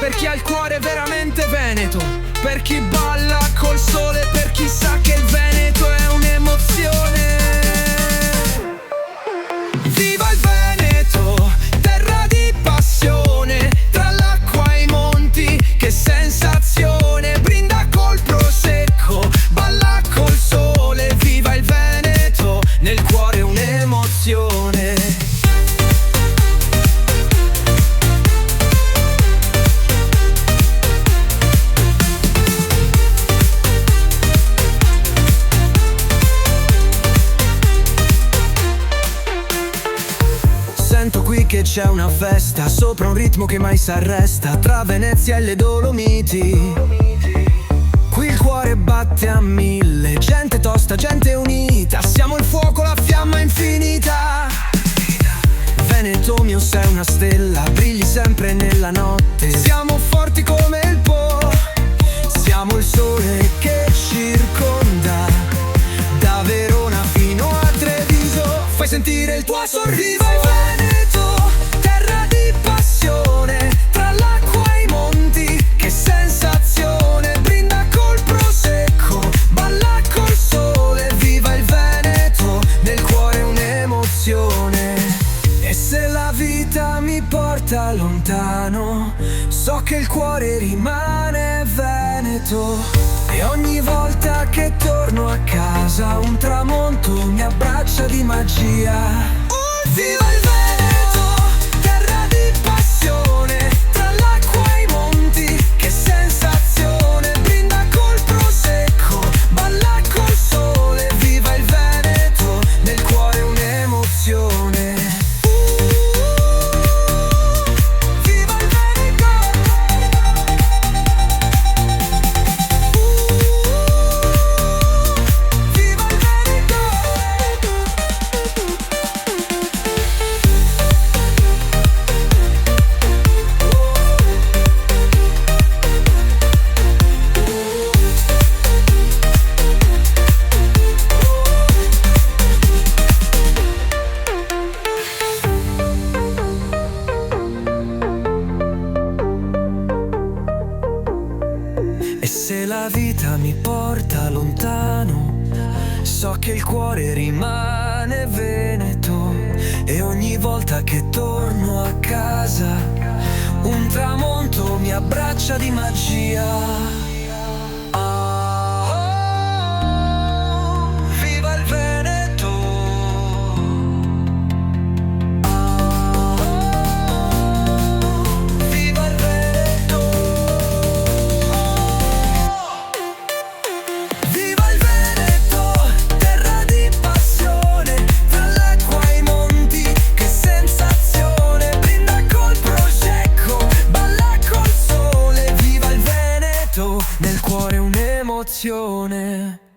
per chi ha il cuore veramente veneto, per chi balla col sole, per chi sa che il Veneto è un'emozione. Viva il Veneto, terra di passione, tra l'acqua e i monti, che sensazione. Brinda col prosecco, balla col sole. Viva il Veneto, nel cuore un'emozione. Sento qui che c'è una festa, sopra un ritmo che mai s'arresta, tra Venezia e le Dolomiti. Qui il cuore batte a mille, gente tosta, gente unita, siamo il fuoco, la fiamma infinita. Veneto mio, sei una stella, brilli sempre nella notte. Siamo forti come il Po, siamo il sole che circonda, da Verona fino a Treviso. Fai sentire il tuo sorriso. Veneto, terra di passione, tra l'acqua e i monti, che sensazione. Brinda col prosecco, balla col sole. Viva il Veneto, nel cuore un'emozione. E se la vita mi porta lontano, so che il cuore rimane Veneto. E ogni volta che torno a casa un tramonto mi abbraccia di magia. Viva il Veneto, terra di passione, tra l'acqua e i monti, che sensazione. Brinda col prosecco, balla col sole. Viva il Veneto, nel cuore un'emozione. Viva il Veneto. Viva il Veneto. E se la vita mi porta lontano, so che il cuore rimane Veneto. E ogni volta che torno a casa un tramonto mi abbraccia di magia. Ah, viva il Veneto. Ah, viva il Veneto. Viva il Veneto, terra di passione, tra l'acqua e i monti, che sensazione. Brinda col prosecco, balla col sole. Viva il Veneto, nel cuore un'emozione.